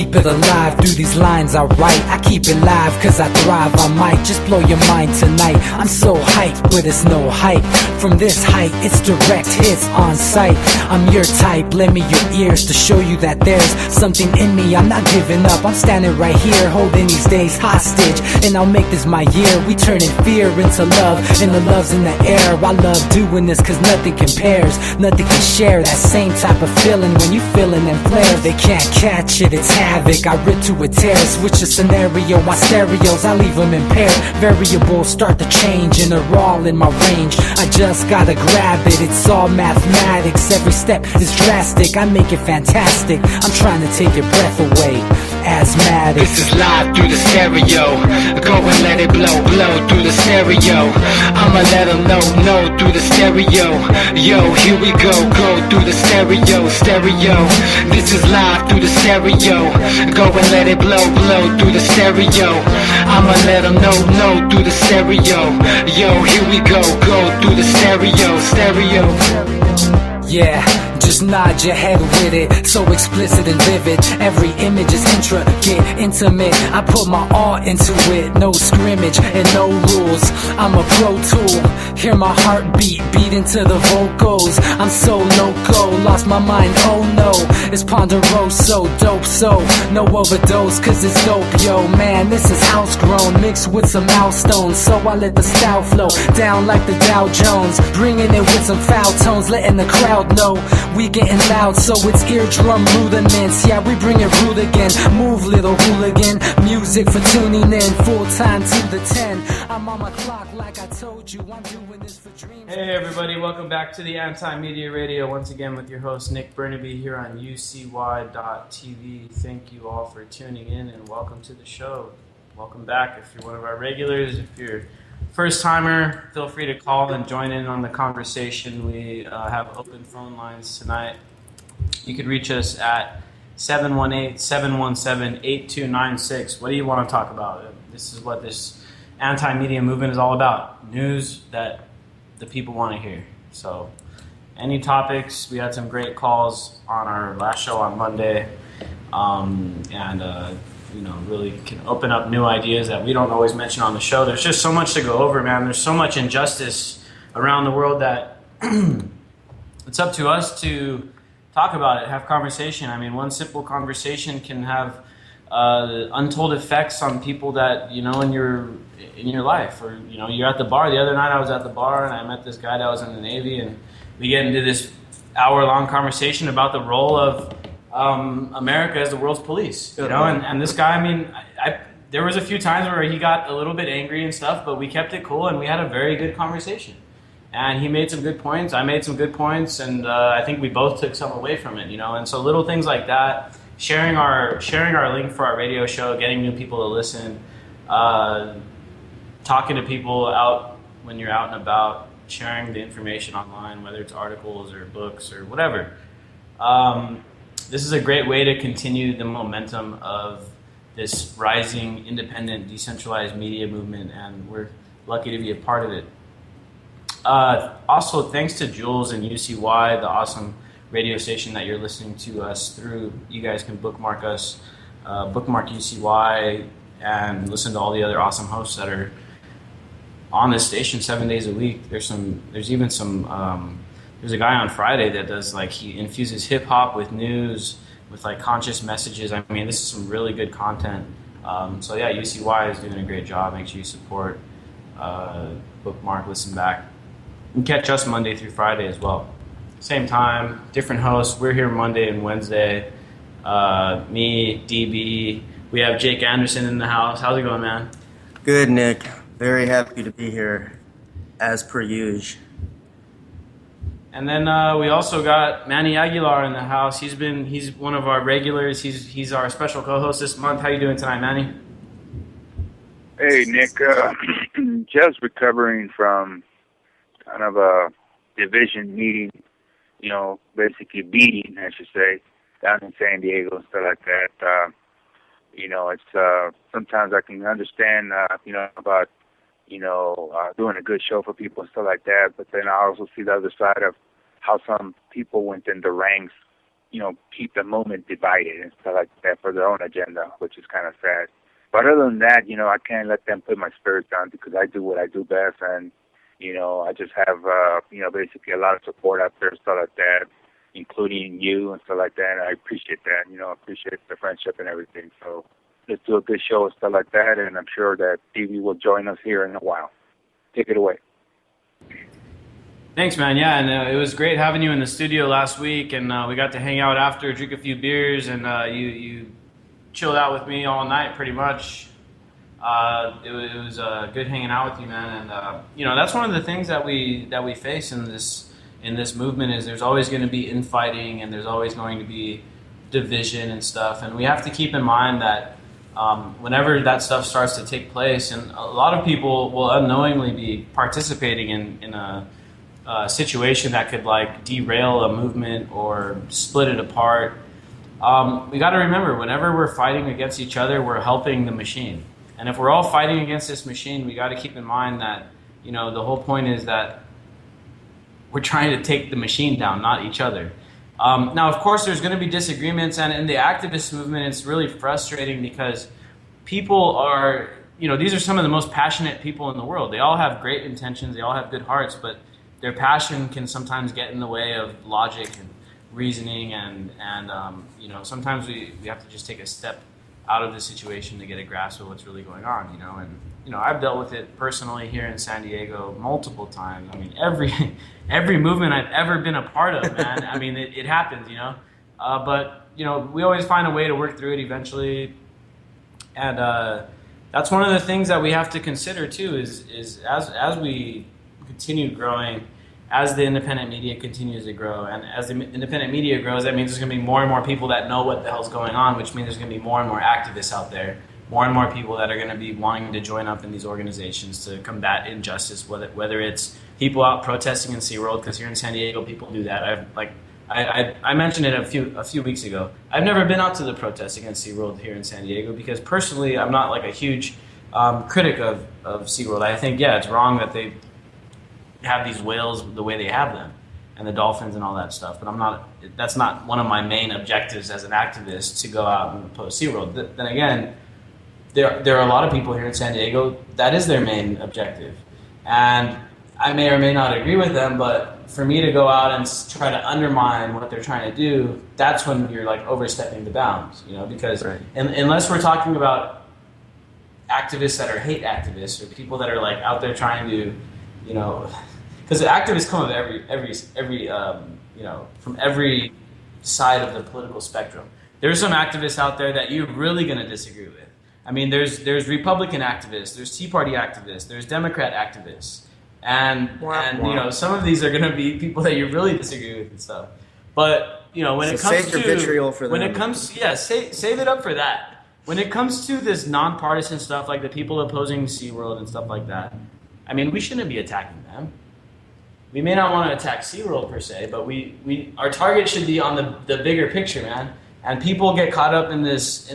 keep it alive. Through these lines I write, I keep it live cause I thrive. I might just blow your mind tonight. I'm so hyped, but it's no hype. From this height, it's direct hits on sight. I'm your type, lend me your ears to show you that there's something in me. I'm not giving up, I'm standing right here, holding these days hostage. And I'll make this my year. We turning fear into love, and the love's in the air. I love doing this cause nothing compares. Nothing can share that same type of feeling when you feeling and flare. They can't catch it, it's havoc. I rip to a tear, switch a scenario. My stereos, I leave them impaired. Variables start to change and they're all in my range. I just gotta grab it, it's all mathematics. Every step is drastic, I make it fantastic. I'm trying to take your breath away. Asthmatic. This is live through the stereo. Go and let it blow, blow through the stereo. I'ma let them know through the stereo. Yo, here we go through the stereo, stereo. This is live through the stereo. Go and let it blow, blow through the stereo. I'ma let them know through the stereo. Yo, here we go through the stereo, stereo. Yeah, just nod your head with it, so explicit and vivid. Every image is intricate, intimate. I put my all into it, no scrimmage and no rules. I'm a pro tool, hear my heartbeat, beat into the vocals. I'm so loco, lost my mind, oh no. It's ponderoso, dope, so no overdose, cause it's dope, yo. Man, this is house grown, mixed with some milestones. So I let the style flow down like the Dow Jones, bringing it with some foul tones, letting the crowd know we getting loud, so it's eardrum rudiments. Yeah, we bring it rude again. Move, little hooligan. Music for tuning in, full time to the 10. I'm on my clock like I told you. I'm doing this for dreams. Hey everybody, welcome back to the Anti-Media Radio. Once again with your host Nick Bernabe here on UCY.TV. Thank you all for tuning in and welcome to the show. Welcome back. If you're one of our regulars, if you're first timer, feel free to call and join in on the conversation. We have open phone lines tonight. You could reach us at 718-717-8296. What do you want to talk about? This is what this anti-media movement is all about. News that the people want to hear. So any topics, we had some great calls on our last show on Monday. Really can open up new ideas that we don't always mention on the show. There's just so much to go over, man. There's so much injustice around the world that it's up to us to talk about it, have conversation. I mean, one simple conversation can have untold effects on people that, you know, in your life. Or, you know, you're at the bar. The other night I was at the bar and I met this guy that was in the Navy, and we get into this hour-long conversation about the role of America as the world's police, you know, and this guy, I mean, there was a few times where he got a little bit angry and stuff, but we kept it cool and we had a very good conversation. And he made some good points, I made some good points, and I think we both took some away from it, you know. And so little things like that, sharing our link for our radio show, getting new people to listen, talking to people out when you're out and about, sharing the information online, whether it's articles or books or whatever. This is a great way to continue the momentum of this rising, independent, decentralized media movement, and we're lucky to be a part of it. Also, thanks to Jules and UCY, the awesome radio station that you're listening to us through. You guys can bookmark us, bookmark UCY, and listen to all the other awesome hosts that are on this station 7 days a week. There's a guy on Friday that does, like, he infuses hip hop with news, with like conscious messages. I mean, this is some really good content. So yeah, UCY is doing a great job. Make sure you support, bookmark, listen back. You can catch us Monday through Friday as well. Same time, different hosts. We're here Monday and Wednesday. Me, DB. We have Jake Anderson in the house. How's it going, man? Good, Nick. Very happy to be here, as per usual. And then we also got Manny Aguilar in the house. He's one of our regulars. He's our special co-host this month. How you doing tonight, Manny? Hey, Nick. Just recovering from kind of a division meeting, you know, basically beating, I should say, down in San Diego and stuff like that. You know, it's sometimes I can understand, you know, about, you know, doing a good show for people and stuff like that. But then I also see the other side of how some people within the ranks keep the movement divided and stuff like that for their own agenda, which is kind of sad. But other than that, I can't let them put my spirits down because I do what I do best, and I just have basically a lot of support out there, stuff like that, including you and stuff like that. And I appreciate that. I appreciate the friendship and everything. So let's do a good show and stuff like that, and I'm sure that Stevie will join us here in a while. Take it away. Thanks, man. Yeah, and it was great having you in the studio last week, and we got to hang out after, drink a few beers, and you chilled out with me all night, pretty much. It was good hanging out with you, man. And that's one of the things that we face in this movement is there's always going to be infighting, and there's always going to be division and stuff, and we have to keep in mind that whenever that stuff starts to take place, and a lot of people will unknowingly be participating in a situation that could like derail a movement or split it apart. We got to remember, whenever we're fighting against each other, we're helping the machine. And if we're all fighting against this machine, we got to keep in mind that the whole point is that we're trying to take the machine down, not each other. Now, of course, there's going to be disagreements, and in the activist movement, it's really frustrating because people are, these are some of the most passionate people in the world. They all have great intentions, they all have good hearts, but their passion can sometimes get in the way of logic and reasoning, and sometimes we have to just take a step out of the situation to get a grasp of what's really going on, and I've dealt with it personally here in San Diego multiple times. I mean, every movement I've ever been a part of, man. I mean, it happens, but we always find a way to work through it eventually, and that's one of the things that we have to consider too. Is as we continue growing, as the independent media continues to grow, and as the independent media grows, that means there's going to be more and more people that know what the hell's going on, which means there's going to be more and more activists out there, more and more people that are going to be wanting to join up in these organizations to combat injustice, whether it's people out protesting in SeaWorld, because here in San Diego people do that. I mentioned it a few weeks ago. I've never been out to the protest against SeaWorld here in San Diego because personally I'm not like a huge critic of SeaWorld. I think, it's wrong that they have these whales the way they have them and the dolphins and all that stuff, but that's not one of my main objectives as an activist, to go out and oppose SeaWorld. Then again, there are a lot of people here in San Diego that is their main objective, and I may or may not agree with them, but for me to go out and try to undermine what they're trying to do, that's when you're like overstepping the bounds, because right. Unless we're talking about activists that are hate activists, or people that are like out there trying to, because the activists come of every from every side of the political spectrum. There's some activists out there that you're really going to disagree with. I mean, there's Republican activists, there's Tea Party activists, there's Democrat activists, and some of these are going to be people that you really disagree with and stuff. But when it comes to vitriol for them. Save it up for that. When it comes to this nonpartisan stuff, like the people opposing SeaWorld and stuff like that, I mean, we shouldn't be attacking them. We may not want to attack SeaWorld per se, but our target should be on the bigger picture, man. And people get caught up in this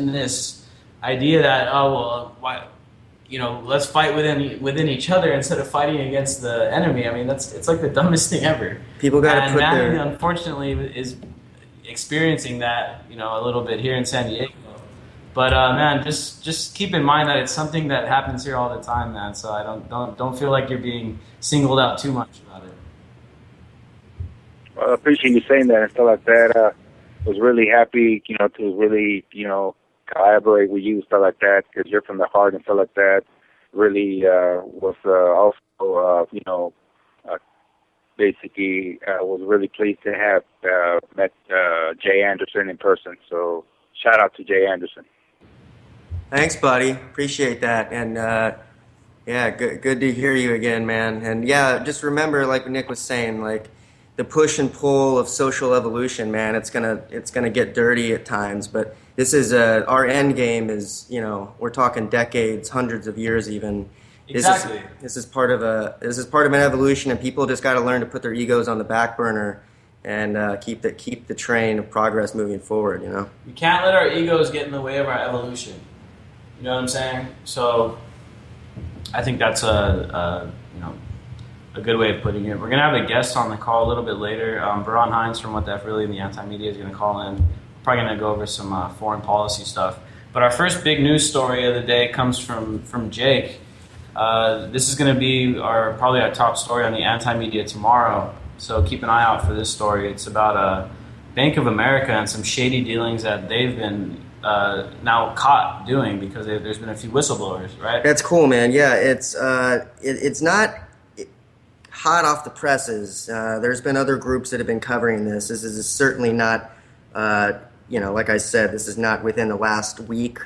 idea that, why, let's fight within each other instead of fighting against the enemy. I mean, it's like the dumbest thing ever. People got to put Manny, unfortunately, is experiencing that, a little bit here in San Diego. But man, just keep in mind that it's something that happens here all the time, man. So I don't feel like you're being singled out too much about it. Well, I appreciate you saying that and stuff like that. Was really happy, to really, collaborate with you and stuff like that, because you're from the heart and stuff like that. Really was also, basically was really pleased to have met Jay Anderson in person. So shout out to Jay Anderson. Thanks, buddy. Appreciate that. And good to hear you again, man. And just remember, like Nick was saying, like the push and pull of social evolution, man. It's gonna get dirty at times, but this is our end game. Is we're talking decades, hundreds of years, even. Exactly. This is part of an evolution, and people just got to learn to put their egos on the back burner and keep the train of progress moving forward. We can't let our egos get in the way of our evolution. You know what I'm saying? So I think that's a good way of putting it. We're going to have a guest on the call a little bit later. Baron Hines from What That Really and the Anti-Media is going to call in. We're probably going to go over some foreign policy stuff. But our first big news story of the day comes from Jake. This is going to be probably our top story on the Anti-Media tomorrow. So keep an eye out for this story. It's about Bank of America and some shady dealings that they've been now caught doing because there's been a few whistleblowers, right? That's cool, man. Yeah, it's not hot off the presses. There's been other groups that have been covering this. This is certainly not, like I said, this is not within the last week,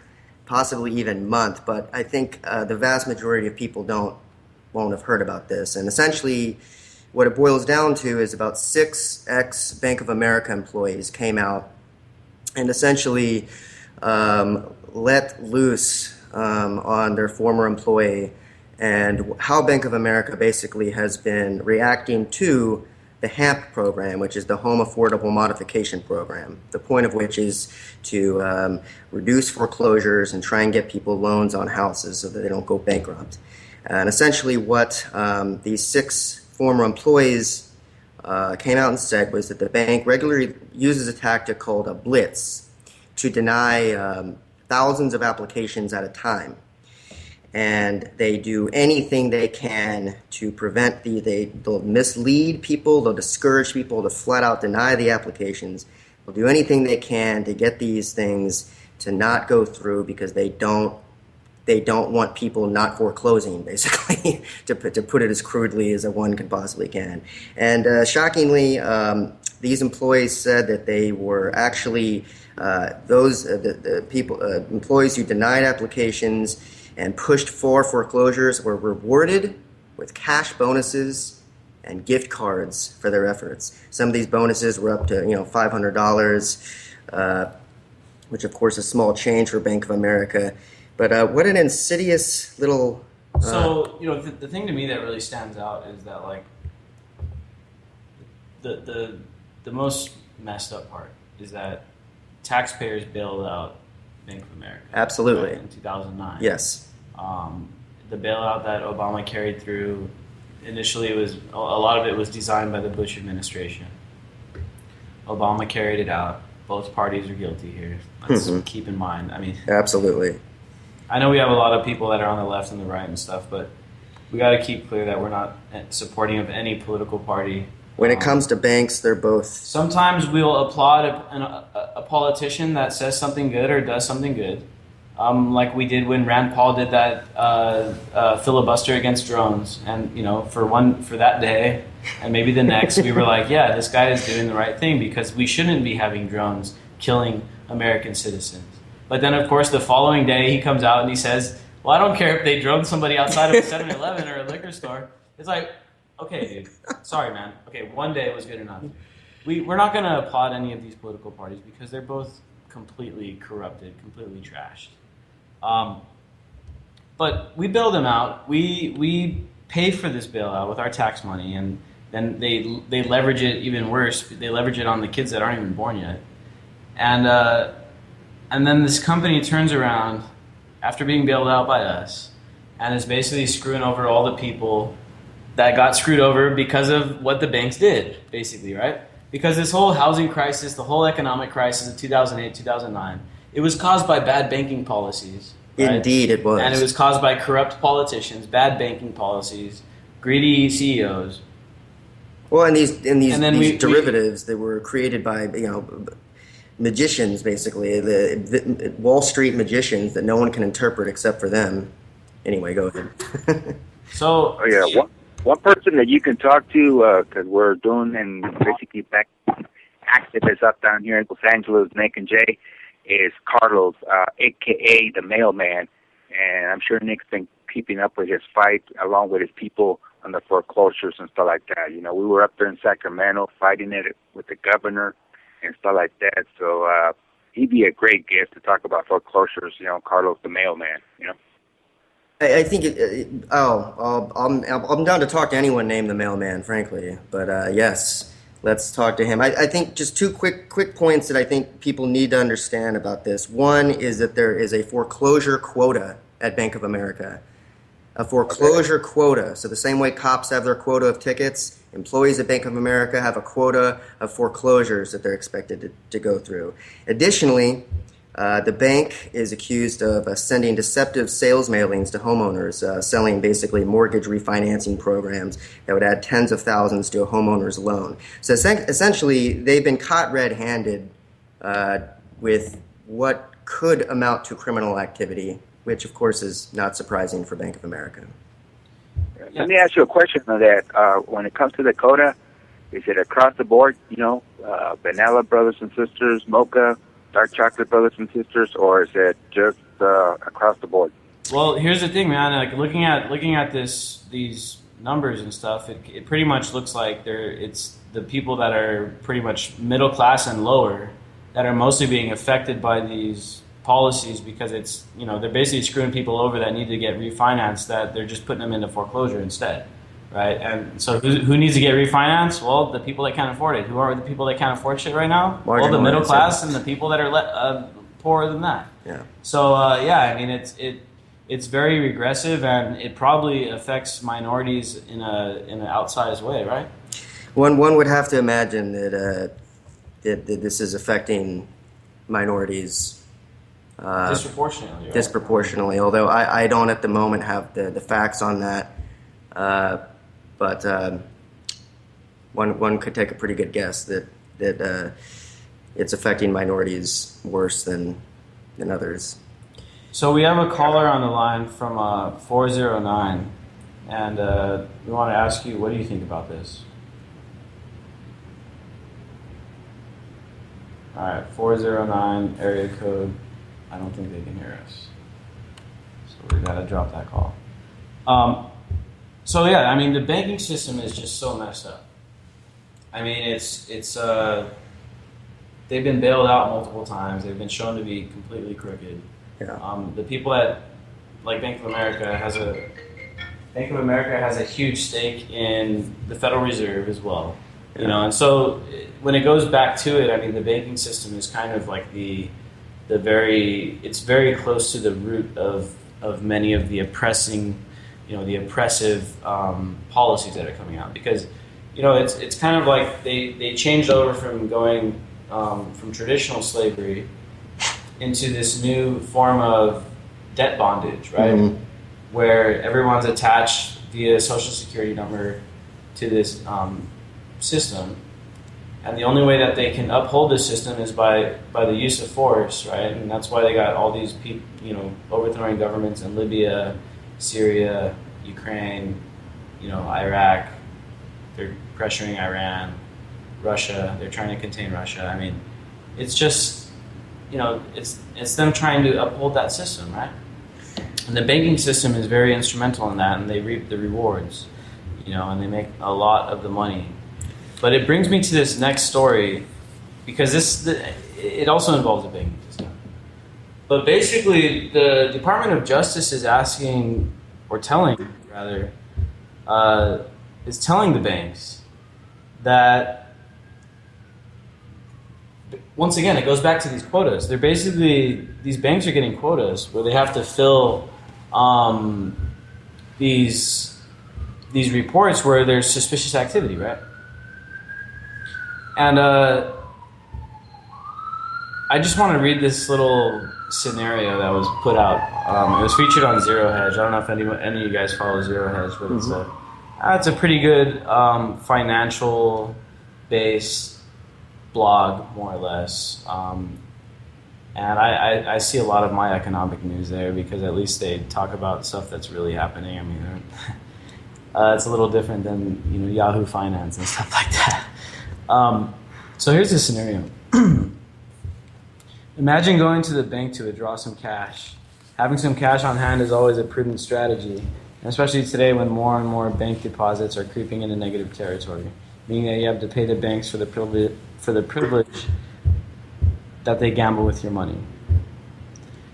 possibly even month. But I think the vast majority of people won't have heard about this. And essentially, what it boils down to is about 6 ex-Bank of America employees came out and essentially let loose on their former employee and how Bank of America basically has been reacting to the HAMP program, which is the Home Affordable Modification Program, the point of which is to reduce foreclosures and try and get people loans on houses so that they don't go bankrupt. And essentially what these 6 former employees came out and said was that the bank regularly uses a tactic called a blitz to deny thousands of applications at a time. And they do anything they can to prevent they'll mislead people, they'll discourage people to flat out deny the applications. They'll do anything they can to get these things to not go through because they don't want people not foreclosing, basically, to put it as crudely as one could possibly can. And shockingly, these employees said that they were actually employees who denied applications and pushed for foreclosures were rewarded with cash bonuses and gift cards for their efforts. Some of these bonuses were up to $500, which of course is small change for Bank of America. But what an insidious little. So the thing to me that really stands out is that like the most messed up part is that taxpayers bailed out Bank of America. Absolutely. Right, in 2009. Yes. The bailout that Obama carried through, initially a lot of it was designed by the Bush administration. Obama carried it out. Both parties are guilty here. Let's keep in mind. I mean, absolutely. I know we have a lot of people that are on the left and the right and stuff, but we got to keep clear that we're not supporting of any political party. When it comes to banks, they're both. Sometimes we'll applaud a politician that says something good or does something good. Like we did when Rand Paul did that filibuster against drones, and for that day and maybe the next, we were like, yeah, this guy is doing the right thing because we shouldn't be having drones killing American citizens. But then, of course, the following day he comes out and he says, well, I don't care if they drone somebody outside of a 7-Eleven or a liquor store. It's like, okay, dude, sorry, man. Okay, one day was good enough. We're not going to applaud any of these political parties because they're both completely corrupted, completely trashed. But we bail them out. We pay for this bailout with our tax money, and then they leverage it even worse. They leverage it on the kids that aren't even born yet. And then this company turns around after being bailed out by us and is basically screwing over all the people that got screwed over because of what the banks did, basically, right? Because this whole housing crisis, the whole economic crisis of 2008, 2009, it was caused by bad banking policies. Right? Indeed, it was. And it was caused by corrupt politicians, bad banking policies, greedy CEOs. Well, and these derivatives that were created by magicians, basically, the Wall Street magicians that no one can interpret except for them. Anyway, go ahead. So, one person that you can talk to, because we're doing and basically back activists up down here in Los Angeles, Nick and Jay, is Carlos, a.k.a. the Mailman. And I'm sure Nick's been keeping up with his fight along with his people on the foreclosures and stuff like that. We were up there in Sacramento fighting it with the governor and stuff like that. So he'd be a great guest to talk about foreclosures, Carlos the Mailman, I think I'm down to talk to anyone named the Mailman, frankly. But yes, let's talk to him. I think just two quick points that I think people need to understand about this. One is that there is a foreclosure quota at Bank of America. a foreclosure quota. So the same way cops have their quota of tickets, employees at Bank of America have a quota of foreclosures that they're expected to go through. Additionally, the bank is accused of sending deceptive sales mailings to homeowners, selling basically mortgage refinancing programs that would add tens of thousands to a homeowner's loan. So essentially, they've been caught red-handed with what could amount to criminal activity, which of course is not surprising for Bank of America. Let me ask you a question on that. When it comes to the quota, is it across the board, vanilla brothers and sisters, mocha, dark chocolate brothers and sisters, or is it just across the board? Well, here's the thing, man. Like looking at these numbers and stuff, it pretty much looks like it's the people that are pretty much middle class and lower that are mostly being affected by these policies, because it's, they're basically screwing people over that need to get refinanced, that they're just putting them into foreclosure instead, right? And so who needs to get refinanced? Well, the people that can't afford it. Who are the people that can't afford shit right now? Well, the middle class and the people that are poorer than that. Yeah. So I mean, it's very regressive, and it probably affects minorities in an outsized way, right? One would have to imagine that this is affecting minorities disproportionately. Right? Disproportionately, although I don't at the moment have the facts on that. But one could take a pretty good guess that it's affecting minorities worse than others. So we have a caller on the line from 409, and we want to ask you, what do you think about this? All right, 409 area code. I don't think they can hear us, so we gotta drop that call. So yeah, I mean, the banking system is just so messed up. I mean, it's they've been bailed out multiple times. They've been shown to be completely crooked. Yeah. The people at Bank of America has a huge stake in the Federal Reserve as well. Yeah. And so when it goes back to it, I mean, the banking system is kind of like it's very close to the root of many of the oppressive policies that are coming out, because it's kind of like they changed over from going from traditional slavery into this new form of debt bondage, right? Mm-hmm. Where everyone's attached via social security number to this system, and the only way that they can uphold this system is by the use of force, right? And that's why they got all these people, overthrowing governments in Libya, Syria, Ukraine, Iraq. They're pressuring Iran, Russia. They're trying to contain Russia. I mean, it's just, it's them trying to uphold that system, right? And the banking system is very instrumental in that, and they reap the rewards, and they make a lot of the money. But it brings me to this next story, because it also involves the banking system. But basically, the Department of Justice is asking, or telling, rather, is telling the banks that, once again, it goes back to these quotas. They're basically, these banks are getting quotas where they have to fill these reports where there's suspicious activity, right? And I just want to read this little scenario that was put out. It was featured on Zero Hedge. I don't know if any of you guys follow Zero Hedge, but it's a pretty good financial-based blog, more or less. And I see a lot of my economic news there, because at least they talk about stuff that's really happening. I mean, it's a little different than Yahoo Finance and stuff like that. So here's the scenario. Imagine going to the bank to withdraw some cash. Having some cash on hand is always a prudent strategy, and especially today when more and more bank deposits are creeping into negative territory, meaning that you have to pay the banks for the privilege that they gamble with your money.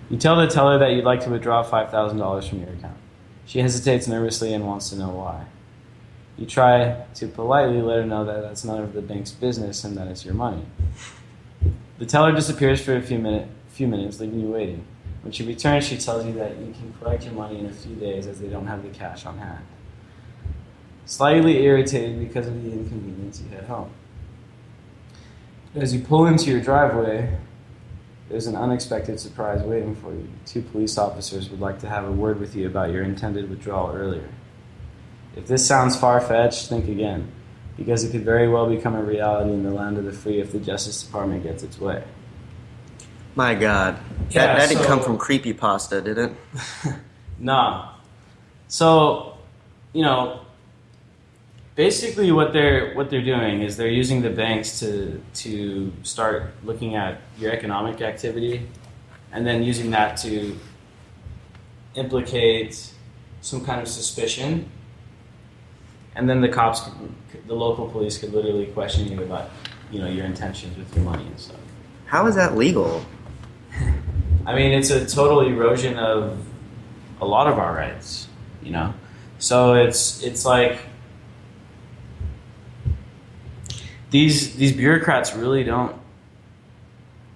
You tell the teller that you'd like to withdraw $5,000 from your account. She hesitates nervously and wants to know why. You try to politely let her know that that's none of the bank's business and that it's your money. The teller disappears for a few minutes, leaving you waiting. When she returns, she tells you that you can collect your money in a few days as they don't have the cash on hand. Slightly irritated because of the inconvenience, you head home. As you pull into your driveway, there's an unexpected surprise waiting for you. 2 police officers would like to have a word with you about your intended withdrawal earlier. If this sounds far-fetched, think again, because it could very well become a reality in the land of the free if the Justice Department gets its way. My God, that didn't come from creepypasta, did it? No. So, basically what they're doing is they're using the banks to start looking at your economic activity, and then using that to implicate some kind of suspicion, and then the local police could literally question you about your intentions with your money and stuff. How is that legal? I mean, it's a total erosion of a lot of our rights, So it's like these bureaucrats really don't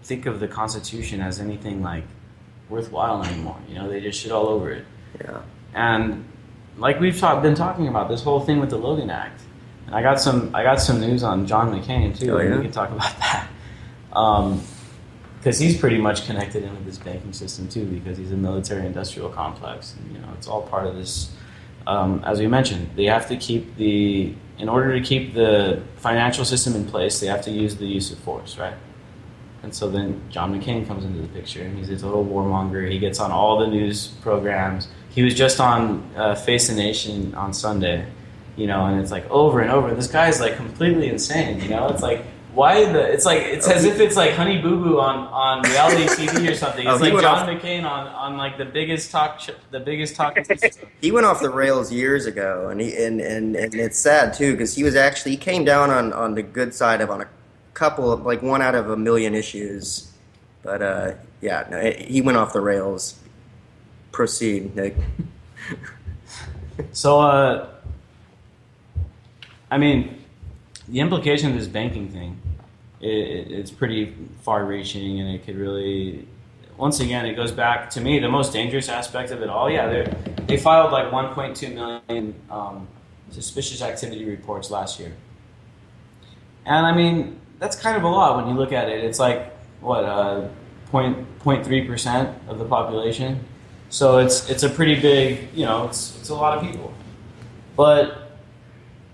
think of the Constitution as anything like worthwhile anymore. They just shit all over it. Yeah. And like we've been talking about this whole thing with the Logan Act, and I got some news on John McCain too. Oh, yeah? We can talk about that. Because he's pretty much connected into this banking system too, because he's a military-industrial complex, and it's all part of this. As we mentioned, they have to keep in order to keep the financial system in place, they have to use the use of force, right? And so then John McCain comes into the picture, and he's a total warmonger. He gets on all the news programs. He was just on Face the Nation on Sunday, and it's like over and over. This guy's like completely insane, It's like. It's as if it's like Honey Boo Boo on reality TV or something. It's like John McCain on like the biggest talk. He went off the rails years ago, and it's sad too because he came down on the good side on a couple of like 1 out of 1,000,000 issues, but he went off the rails. Proceed, Nick. So I mean, the implication of this banking thing. It's pretty far-reaching, and it could really, once again, it goes back to me, the most dangerous aspect of it all. Yeah, they filed like 1.2 million suspicious activity reports last year. And I mean, that's kind of a lot when you look at it. It's like, 0.3% of the population. So it's a pretty big, it's a lot of people. But,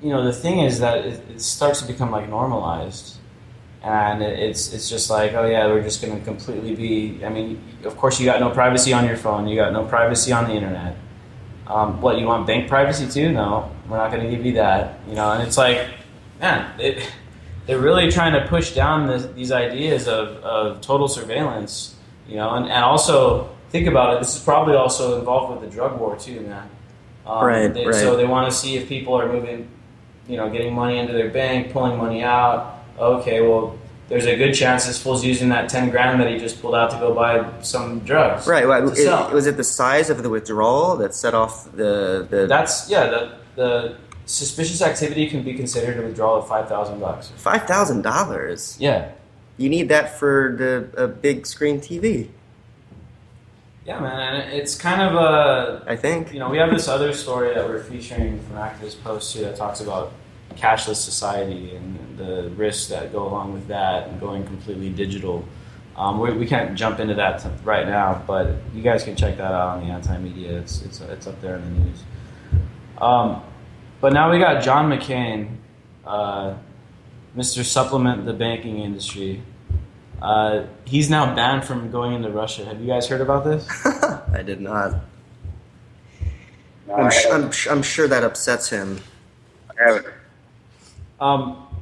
the thing is that it starts to become like normalized. And it's just like, oh yeah, we're just going to completely be, I mean, of course you got no privacy on your phone, you got no privacy on the internet. What, you want bank privacy too? No, we're not going to give you that. And it's like, man, they're really trying to push down these ideas of total surveillance, and also, think about it, this is probably also involved with the drug war too, man. Right. So they want to see if people are moving, getting money into their bank, pulling money out. Okay, well, there's a good chance this fool's using that 10 grand that he just pulled out to go buy some drugs. Right. Well, to sell. Was it the size of the withdrawal that set off the? The suspicious activity can be considered a withdrawal of $5,000. $5,000. Yeah. You need that for a big screen TV. Yeah, man, and it's kind of a. I think. We have this other story that we're featuring from Activist Post too that talks about cashless society and the risks that go along with that and going completely digital. We can't jump into that right now, but you guys can check that out on the anti-media. It's up there in the news. But now we got John McCain, Mr. Supplement the banking industry. He's now banned from going into Russia. Have you guys heard about this? I did not. I'm sure that upsets him. I haven't.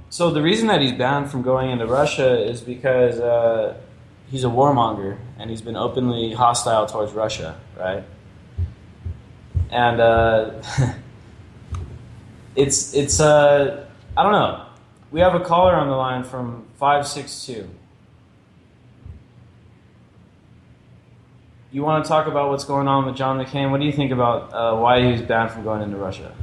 So the reason that he's banned from going into Russia is because he's a warmonger and he's been openly hostile towards Russia, right? And it's I don't know. We have a caller on the line from 562. You want to talk about what's going on with John McCain? What do you think about why he was banned from going into Russia?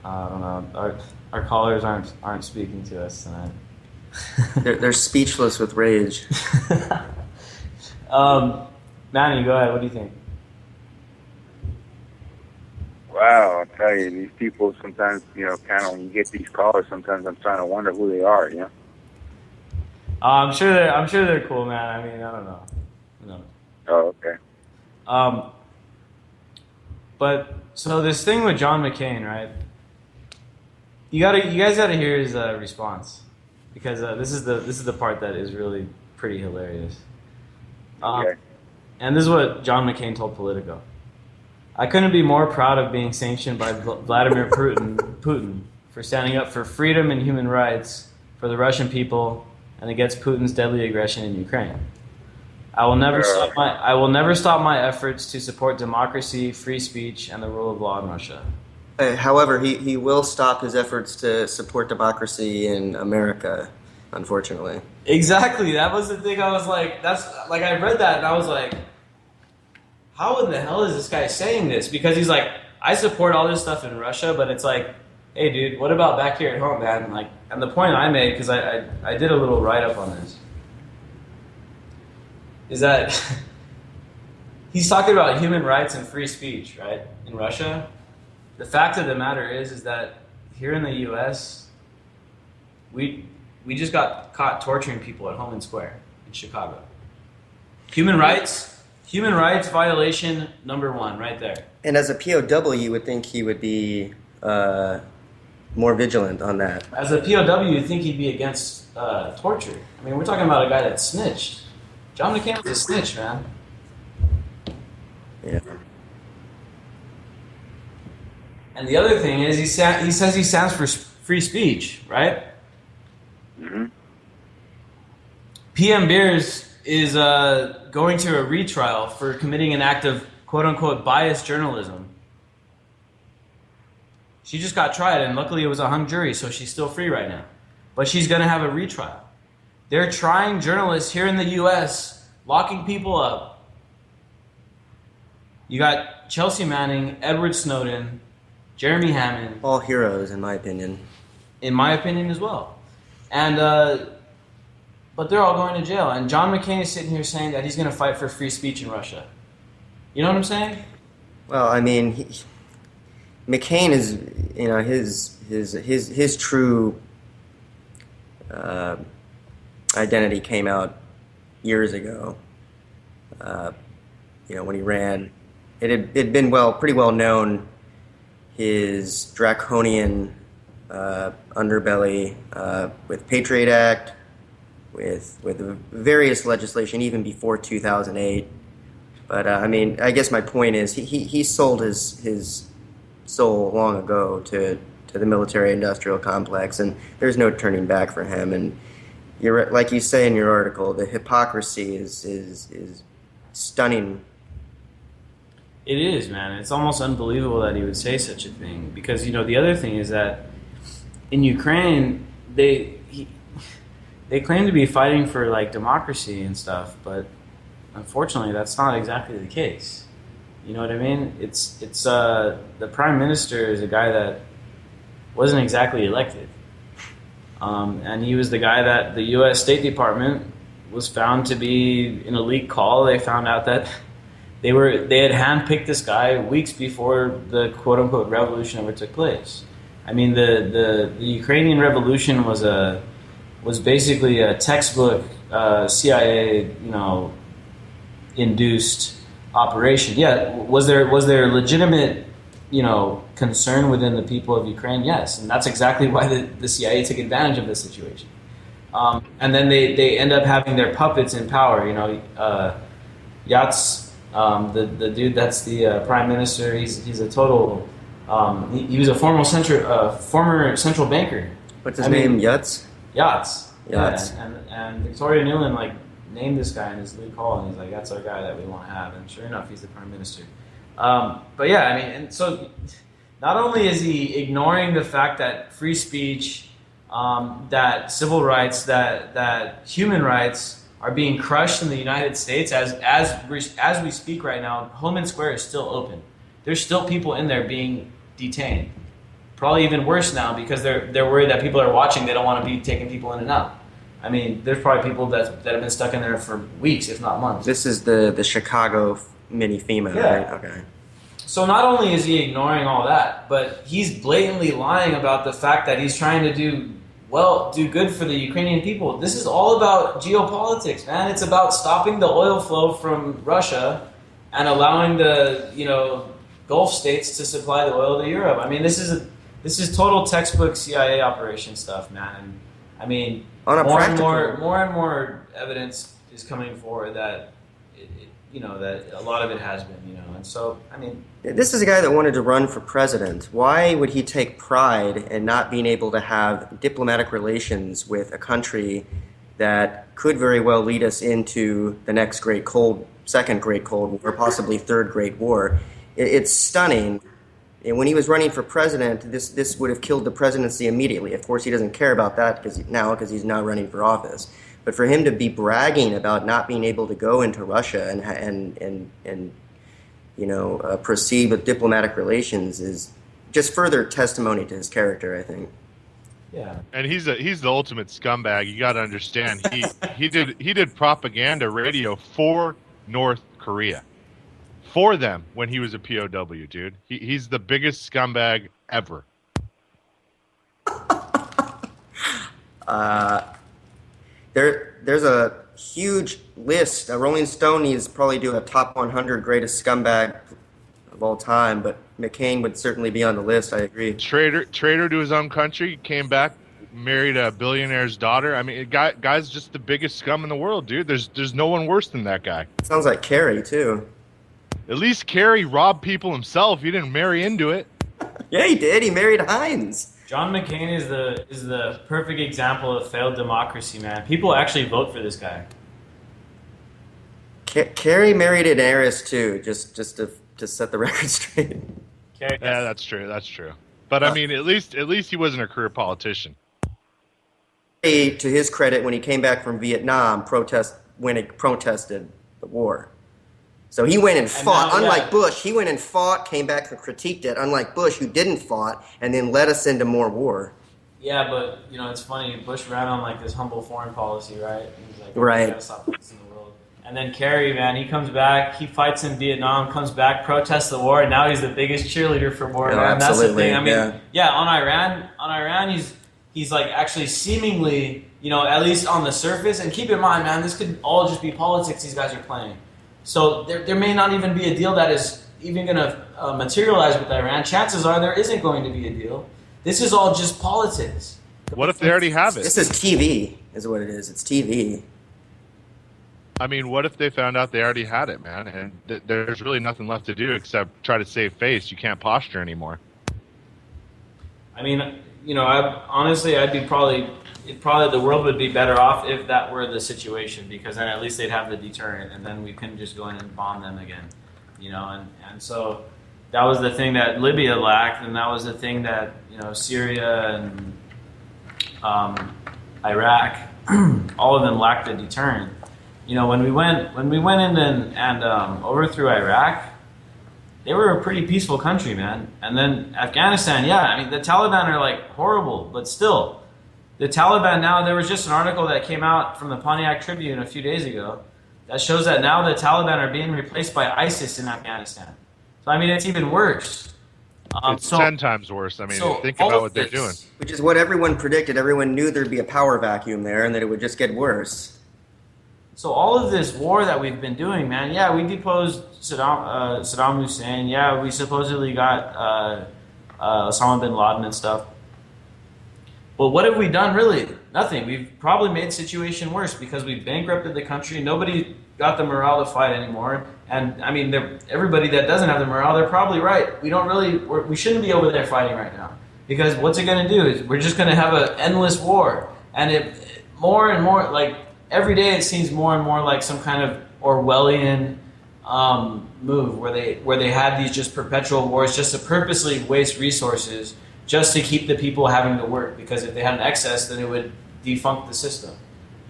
I don't know. Our callers aren't speaking to us tonight. They're speechless with rage. Manny, go ahead. What do you think? Wow, I'll tell you, these people sometimes, kind of when you get these callers, sometimes I'm trying to wonder who they are, I'm sure they're cool, man. I mean, I don't know. No. Oh, okay. But so this thing with John McCain, right? You guys gotta hear his response, because this is the part that is really pretty hilarious. Okay. And this is what John McCain told Politico. I couldn't be more proud of being sanctioned by Vladimir Putin for standing up for freedom and human rights for the Russian people and against Putin's deadly aggression in Ukraine. I will never stop my efforts to support democracy, free speech, and the rule of law in Russia. However, he will stop his efforts to support democracy in America, unfortunately. Exactly. That was the thing. I was like, I read that and I was like, how in the hell is this guy saying this? Because he's like, I support all this stuff in Russia, but it's like, hey, dude, what about back here at home, man? Like, and the point I made, because I did a little write-up on this, is that he's talking about human rights and free speech, right, in Russia. The fact of the matter is that here in the U.S., we just got caught torturing people at Home and Square in Chicago. Human rights violation #1 right there. And as a POW, you would think he would be more vigilant on that. As a POW, you'd think he'd be against torture. I mean, we're talking about a guy that snitched. John McCain was a snitch, man. Yeah. And the other thing is, he says he stands for free speech, right? Mm-hmm. PM Beers is going to a retrial for committing an act of quote-unquote biased journalism. She just got tried, and luckily it was a hung jury, so she's still free right now. But she's going to have a retrial. They're trying journalists here in the U.S., locking people up. You got Chelsea Manning, Edward Snowden, Jeremy Hammond. All heroes, in my opinion. In my opinion as well. And but they're all going to jail. And John McCain is sitting here saying that he's going to fight for free speech in Russia. You know what I'm saying? Well, I mean, McCain is, his true identity came out years ago. When he ran, it had been pretty well known, his draconian underbelly with Patriot Act, with various legislation even before 2008. But I guess my point is he sold his soul long ago to the military-industrial complex, and there's no turning back for him. And you're like you say in your article, the hypocrisy is stunning. It is, man. It's almost unbelievable that he would say such a thing. Because the other thing is that in Ukraine, they claim to be fighting for like democracy and stuff, but unfortunately, that's not exactly the case. You know what I mean? It's the prime minister is a guy that wasn't exactly elected, and he was the guy that the U.S. State Department was found to be in a leak call. They found out that they had handpicked this guy weeks before the quote unquote revolution ever took place. I mean, the Ukrainian revolution was basically a textbook CIA induced operation. Yeah, was there legitimate concern within the people of Ukraine? Yes, and that's exactly why the CIA took advantage of this situation. And then they end up having their puppets in power. Yats, the dude that's the prime minister, he's a total. He was a former central banker. What's his name? Yats. Yats. Yats. Yeah, and Victoria Nuland named this guy in his lead call, and he's like, that's our guy that we want to have. And sure enough, he's the prime minister. But yeah, and so not only is he ignoring the fact that free speech, that civil rights, that human rights are being crushed in the United States as we speak right now. Home and Square is still open. There's still people in there being detained. Probably even worse now because they're worried that people are watching. They don't want to be taking people in and out. I mean, there's probably people that have been stuck in there for weeks, if not months. This is the Chicago mini FEMA, Yeah. right? Okay. So not only is he ignoring all that, but he's blatantly lying about the fact that he's trying to do good for the Ukrainian people. This is all about geopolitics, man. It's about stopping the oil flow from Russia and allowing the, Gulf states to supply the oil to Europe. I mean, this is total textbook CIA operation stuff, man. And I mean, On a more practical- and more evidence is coming forward that that a lot of it has been, and so I mean, This is a guy that wanted to run for president. Why would he take pride in not being able to have diplomatic relations with a country that could very well lead us into the next second Great Cold War, possibly third Great War? It's stunning. And when he was running for president, this would have killed the presidency immediately. Of course, he doesn't care about that because he's not running for office. But for him to be bragging about not being able to go into Russia and proceed with diplomatic relations is just further testimony to his character, I think. yeah. And he's the ultimate scumbag. You got to understand. He did propaganda radio for North Korea, for them when he was a POW, dude. He's the biggest scumbag ever. There's a huge list. Rolling Stone needs to probably do a top 100 greatest scumbag of all time, but McCain would certainly be on the list. I agree. Traitor to his own country, came back, married a billionaire's daughter. I mean, guy's just the biggest scum in the world, dude. There's no one worse than that guy. Sounds like Kerry too. At least Kerry robbed people himself. He didn't marry into it. Yeah, he did. He married Hines. John McCain is the perfect example of failed democracy, man. People actually vote for this guy. Kerry married an heiress too, just to set the record straight. Okay. Yeah, that's true. That's true. But I mean, at least he wasn't a career politician. To his credit, when he came back from Vietnam, protested the war. So he went and fought. now, Unlike yeah. Bush, he went and fought, came back and critiqued it. Unlike Bush, who didn't fought, and then led us into more war. Yeah, but it's funny. Bush ran on like this humble foreign policy, right? He's like, Right. We gotta stop this in the world. And then Kerry, man, he comes back, he fights in Vietnam, comes back, protests the war, and now he's the biggest cheerleader for war, Yeah, man. That's the absolutely, thing. I mean, yeah. yeah, on Iran, he's like actually seemingly, at least on the surface. And keep in mind, man, this could all just be politics these guys are playing. So there may not even be a deal that is even going to materialize with Iran. Chances are there isn't going to be a deal. This is all just politics. What if they already have it? This is TV, is what it is. It's TV. I mean, what if they found out they already had it, man? And there's really nothing left to do except try to save face. You can't posture anymore. I mean, I'd be probably the world would be better off if that were the situation, because then at least they'd have the deterrent, and then we couldn't just go in and bomb them again, and so that was the thing that Libya lacked, and that was the thing that Syria and Iraq, all of them lacked the deterrent. When we went in and overthrew Iraq, they were a pretty peaceful country, man. And then Afghanistan, yeah, I mean, the Taliban are like horrible, but still, the Taliban now, there was just an article that came out from the Pontiac Tribune a few days ago that shows that now the Taliban are being replaced by ISIS in Afghanistan. So, I mean, it's even worse. It's 10 times worse. I mean, think all about of what they're this- doing. Which is what everyone predicted. Everyone knew there'd be a power vacuum there and that it would just get worse. So all of this war that we've been doing, man, yeah, we deposed Saddam Hussein. Yeah, we supposedly got Osama bin Laden and stuff. But what have we done, really? Nothing. We've probably made the situation worse because we bankrupted the country. Nobody got the morale to fight anymore. And, I mean, everybody that doesn't have the morale, they're probably right. We shouldn't be over there fighting right now. Because what's it going to do is we're just going to have an endless war. And more and more, like, every day it seems more and more like some kind of Orwellian move where they had these just perpetual wars just to purposely waste resources just to keep the people having to work, because if they had an excess, then it would defunct the system,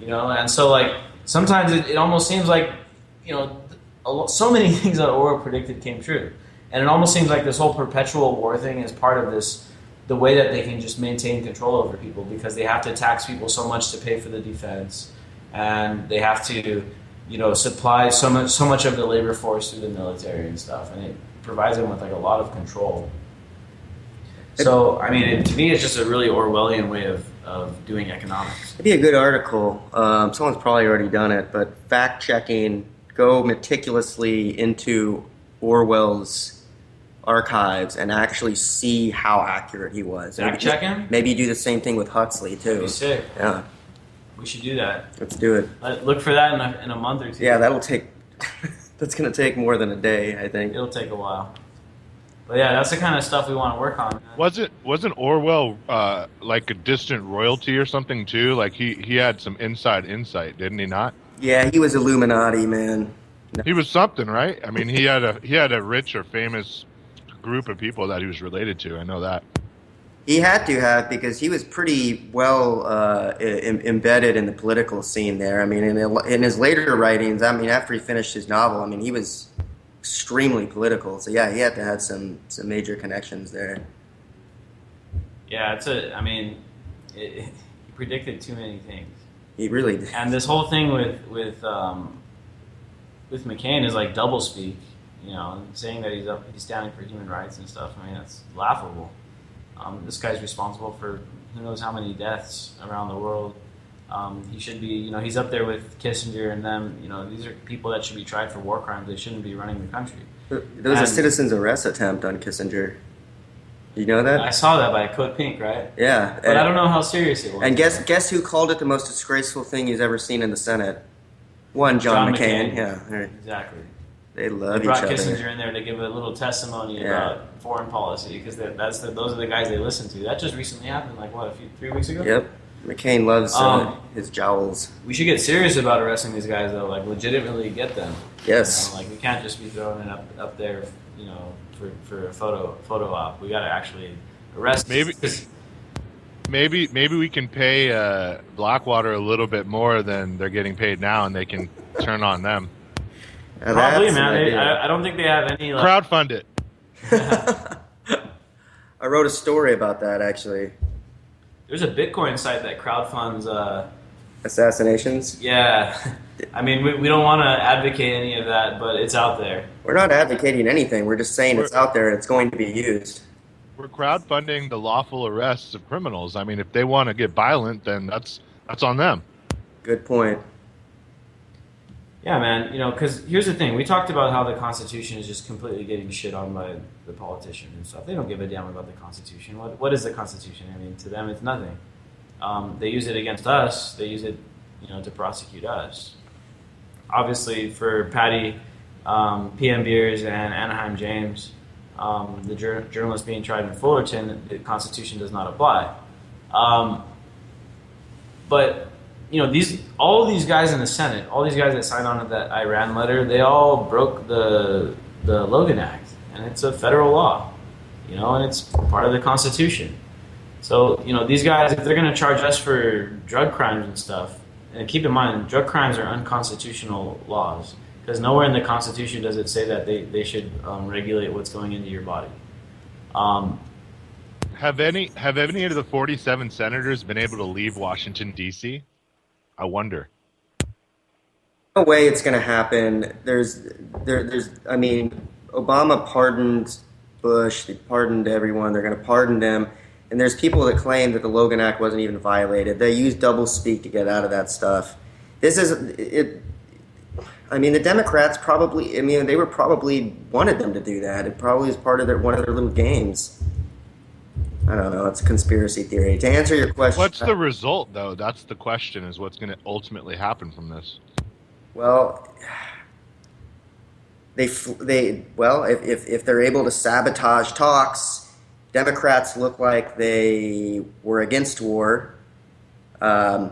And so, like, sometimes it almost seems like, so many things that Orwell predicted came true, and it almost seems like this whole perpetual war thing is part of the the way that they can just maintain control over people, because they have to tax people so much to pay for the defense, and they have to, supply so much of the labor force through the military and stuff, and it provides them with like a lot of control. So, I mean, to me, it's just a really Orwellian way of doing economics. It'd be a good article. Someone's probably already done it, but fact checking, go meticulously into Orwell's archives and actually see how accurate he was. Fact check him? Maybe do the same thing with Huxley too. That'd be sick. Yeah. We should do that. Let's do it. Look for that in a month or two. Yeah, that'll take. That's gonna take more than a day, I think. It'll take a while. But yeah, that's the kind of stuff we want to work on. Wasn't Orwell like a distant royalty or something too? Like he had some inside insight, didn't he not? Yeah, he was Illuminati, man. He was something, right? I mean, he had a rich or famous group of people that he was related to. I know that. He had to have, because he was pretty well embedded in the political scene there. I mean, in his later writings, I mean, after he finished his novel, I mean, he was extremely political. So yeah, he had to have some major connections there. Yeah, he predicted too many things. He really did. And this whole thing with McCain is like doublespeak, saying that he's standing for human rights and stuff. I mean, that's laughable. This guy's responsible for who knows how many deaths around the world. He should be, he's up there with Kissinger and them. These are people that should be tried for war crimes. They shouldn't be running the country. There was a citizen's arrest attempt on Kissinger. You know that? I saw that by Code Pink, right? Yeah. But I don't know how serious it was. And guess who called it the most disgraceful thing he's ever seen in the Senate? John McCain. Yeah. Exactly. They love They brought each other. Kissinger in there to give a little testimony about foreign policy, because those are the guys they listen to. That just recently happened, 3 weeks ago? Yep. McCain loves his jowls. We should get serious about arresting these guys, though. Legitimately get them. Yes. We can't just be throwing it up there, for a photo op. We got to actually arrest. Maybe we can pay Blackwater a little bit more than they're getting paid now, and they can turn on them. Probably, man. I don't think they have any. Crowdfund it. I wrote a story about that, actually. There's a Bitcoin site that crowdfunds assassinations. Yeah, I mean, we don't want to advocate any of that, but it's out there. We're not advocating anything. We're just saying it's out there and it's going to be used. We're crowdfunding the lawful arrests of criminals. I mean, if they want to get violent, then that's on them. Good point. Yeah, man. Because here's the thing: we talked about how the Constitution is just completely getting shit on by the politicians and stuff. They don't give a damn about the Constitution. What is the Constitution? I mean, to them, it's nothing. They use it against us. They use it, to prosecute us. Obviously, for Patty, PM Beers, and Anaheim James, the journalist being tried in Fullerton, the Constitution does not apply. But all these guys in the Senate, all these guys that signed on to that Iran letter, they all broke the Logan Act, and it's a federal law, and it's part of the Constitution. So, these guys, if they're going to charge us for drug crimes and stuff, and keep in mind, drug crimes are unconstitutional laws, because nowhere in the Constitution does it say that they should regulate what's going into your body. Have any of the 47 senators been able to leave Washington, D.C.? I wonder. No way it's going to happen. I mean, Obama pardoned Bush. They pardoned everyone. They're going to pardon them. And there's people that claim that the Logan Act wasn't even violated. They use doublespeak to get out of that stuff. This is it. I mean, the Democrats probably. I mean, they were probably wanted them to do that. It probably is part of one of their little games. I don't know. It's a conspiracy theory. To answer your question, what's the result, though? That's the question. Is what's going to ultimately happen from this? Well, if they're able to sabotage talks, Democrats look like they were against war, so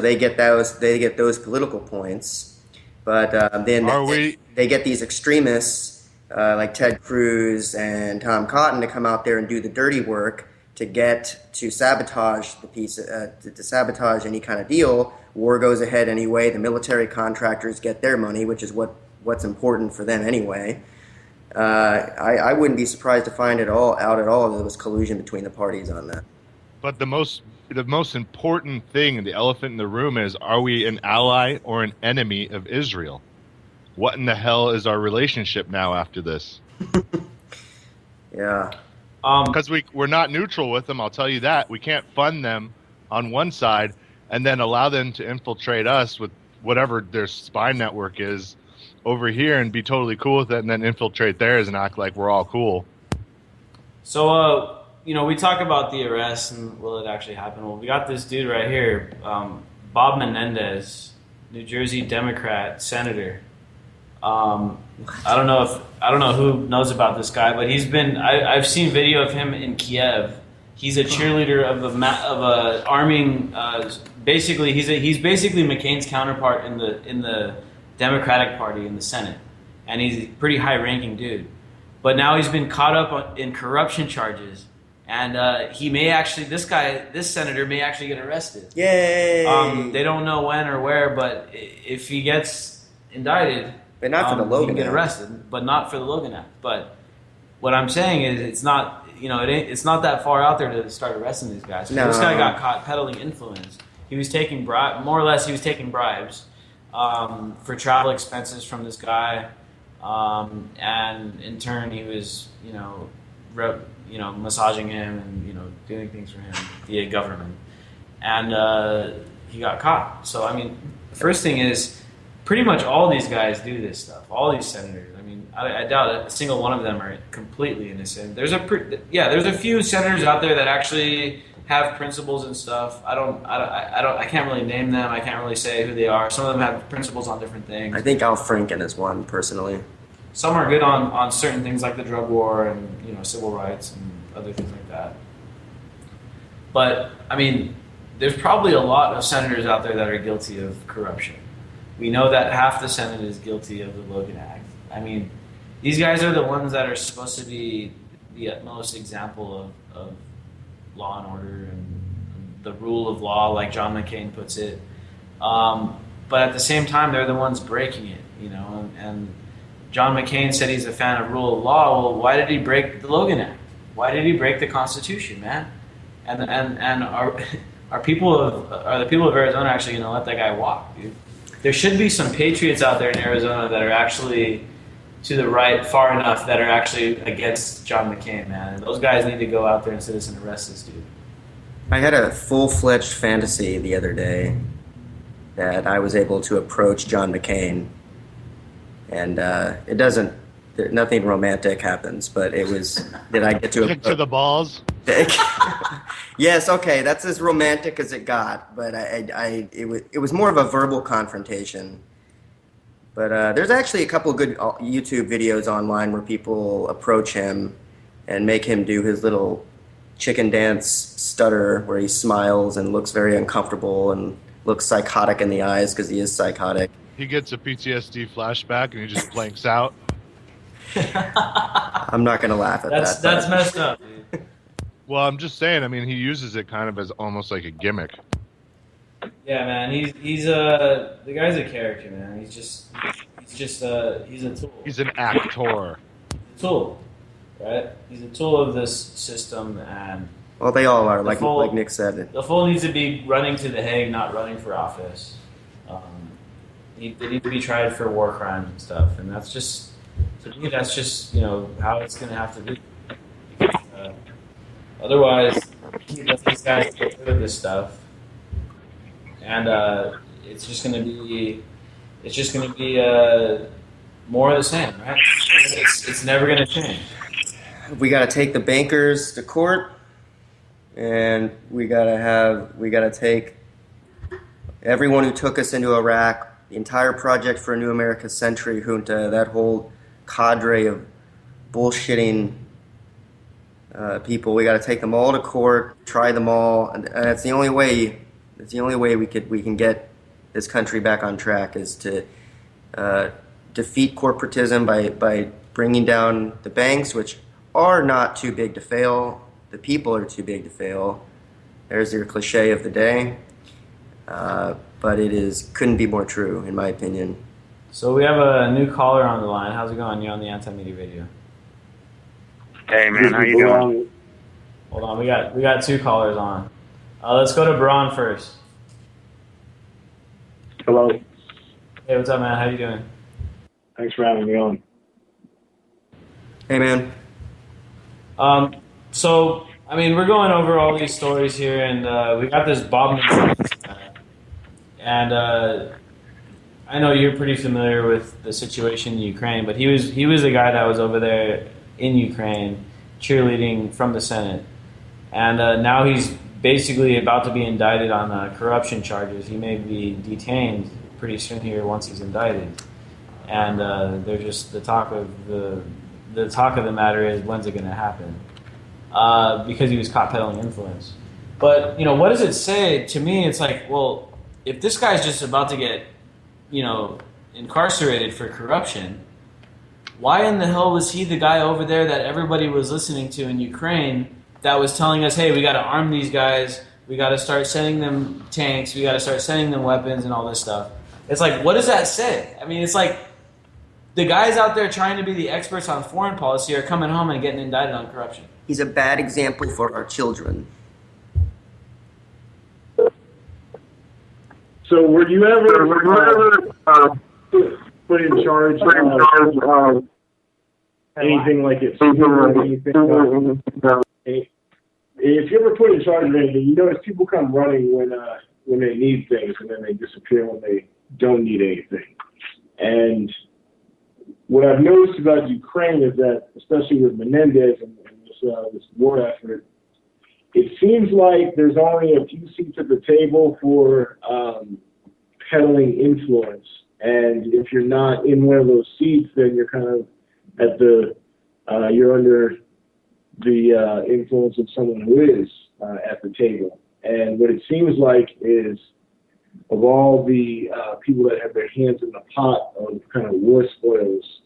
they get those political points. But then they get these extremists like Ted Cruz and Tom Cotton to come out there and do the dirty work to sabotage the piece, to sabotage any kind of deal. War goes ahead anyway. The military contractors get their money, which is what's important for them anyway. I wouldn't be surprised to find it all out at all that there was collusion between the parties on that. But the most important thing, the elephant in the room, is: are we an ally or an enemy of Israel? What in the hell is our relationship now after this? Yeah. Because we're not neutral with them, I'll tell you that. We can't fund them on one side and then allow them to infiltrate us with whatever their spy network is over here and be totally cool with it, and then infiltrate theirs and act like we're all cool. So, we talk about the arrest and will it actually happen? Well, we got this dude right here, Bob Menendez, New Jersey Democrat senator. I don't know who knows about this guy, but I've seen video of him in Kiev. He's a cheerleader of a arming. Basically, he's basically McCain's counterpart in the Democratic Party in the Senate, and he's a pretty high-ranking dude. But now he's been caught up in corruption charges, and this senator may actually get arrested. Yay! They don't know when or where, but if he gets indicted, but not for the Logan he can get Act. arrested, but not for the Logan Act. But what I'm saying is, it's not that far out there to start arresting these guys. No. This guy got caught peddling influence. He was taking more or less. He was taking bribes for travel expenses from this guy, and in turn, he was massaging him and doing things for him via government, and he got caught. So the first thing is, pretty much all these guys do this stuff. All these senators. I doubt a single one of them are completely innocent. There's a few senators out there that actually have principles and stuff. I can't really name them. I can't really say who they are. Some of them have principles on different things. I think Al Franken is one, personally. Some are good on certain things like the drug war and civil rights and other things like that. But there's probably a lot of senators out there that are guilty of corruption. We know that half the Senate is guilty of the Logan Act. These guys are the ones that are supposed to be the utmost example of law and order and the rule of law, like John McCain puts it. But at the same time, they're the ones breaking it, and John McCain said he's a fan of rule of law. Well, why did he break the Logan Act? Why did he break the Constitution, man? And are the people of Arizona actually going to let that guy walk, dude? There should be some patriots out there in Arizona that are actually to the right far enough that are actually against John McCain, man. And those guys need to go out there and citizen arrest this dude. I had a full-fledged fantasy the other day that I was able to approach John McCain, and nothing romantic happens, but it was, did I get to Kick to the balls. Yes, okay, that's as romantic as it got, but it was more of a verbal confrontation. But there's actually a couple of good YouTube videos online where people approach him and make him do his little chicken dance stutter where he smiles and looks very uncomfortable and looks psychotic in the eyes because he is psychotic. He gets a PTSD flashback and he just blanks out. I'm not going to laugh at that. That's messed up, dude. Well, I'm just saying, he uses it kind of as almost like a gimmick. Yeah, man, he's the guy's a character, man. He's a tool. He's an actor. Tool, right? He's a tool of this system, and well, they all are, like Nick said. The fool needs to be running to The Hague, not running for office. They need to be tried for war crimes and stuff, and that's just, to me, that's just how it's going to have to be. Otherwise, these guys get rid of this stuff, and it's just going to be more of the same, right? It's never going to change. We got to take the bankers to court, and we got to take everyone who took us into Iraq, the entire Project for a New America Century junta, that whole cadre of bullshitting people. We got to take them all to court, try them all, and that's the only way. It's the only way we can get this country back on track, is to defeat corporatism by bringing down the banks, which are not too big to fail. The people are too big to fail. There's your cliche of the day, but couldn't be more true, in my opinion. So we have a new caller on the line. How's it going? You're on the Anti-Media Radio. Hey man, how you doing? Hold on, we got two callers on. Let's go to Braun first. Hello. Hey, what's up, man? How you doing? Thanks for having me on. Hey, man. So, I mean, we're going over all these stories here, and we got this Bob guy. And I know you're pretty familiar with the situation in Ukraine, but he was the guy that was over there in Ukraine cheerleading from the Senate. And now he's basically about to be indicted on corruption charges. He may be detained pretty soon here once he's indicted. And they're just the talk of the matter is, when's it going to happen? Because he was caught peddling influence. But what does it say to me? It's like, well, if this guy's just about to get incarcerated for corruption, why in the hell was he the guy over there that everybody was listening to in Ukraine that was telling us, hey, we got to arm these guys, we got to start sending them tanks, we got to start sending them weapons and all this stuff? It's like, what does that say? I mean, it's like the guys out there trying to be the experts on foreign policy are coming home and getting indicted on corruption. He's a bad example for our children. So were you ever put in charge of anything like it? If you ever put in charge of anything, you notice people come running when they need things, and then they disappear when they don't need anything. And what I've noticed about Ukraine is that, especially with Menendez and this war effort, it seems like there's only a few seats at the table for peddling influence. And if you're not in one of those seats, then you're kind of you're under the influence of someone who is at the table. And what it seems like is, of all the people that have their hands in the pot of kind of war spoils,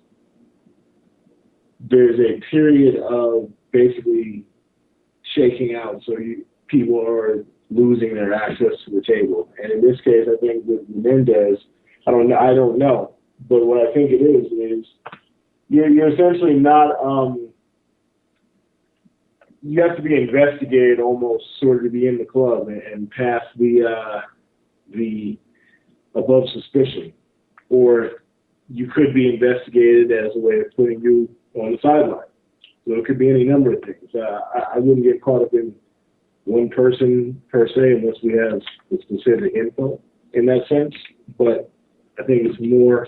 there's a period of basically shaking out. So people are losing their access to the table. And in this case, I think with Menendez, I don't know. But what I think it is you're essentially not, you have to be investigated almost sort of to be in the club and pass the above suspicion. Or you could be investigated as a way of putting you on the sideline. So it could be any number of things. I wouldn't get caught up in one person per se unless we have the specific info in that sense. But I think it's more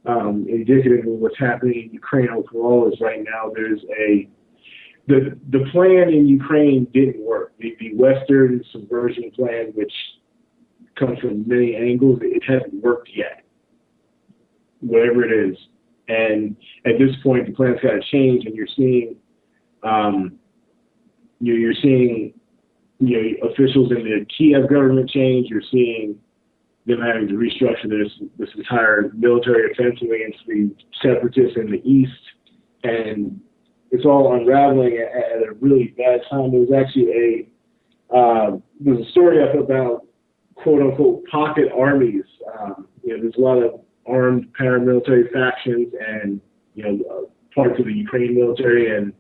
indicative of what's happening in Ukraine overall. Is right now there's the plan in Ukraine didn't work. The Western subversion plan, which comes from many angles, it hasn't worked yet. Whatever it is. And at this point, the plan's got to change, and you're seeing officials in the Kiev government change. You're seeing them having to restructure this entire military offensive against the separatists in the east, and it's all unraveling at a really bad time. There was actually there's a story up about quote unquote pocket armies. There's a lot of armed paramilitary factions and parts of the Ukrainian military and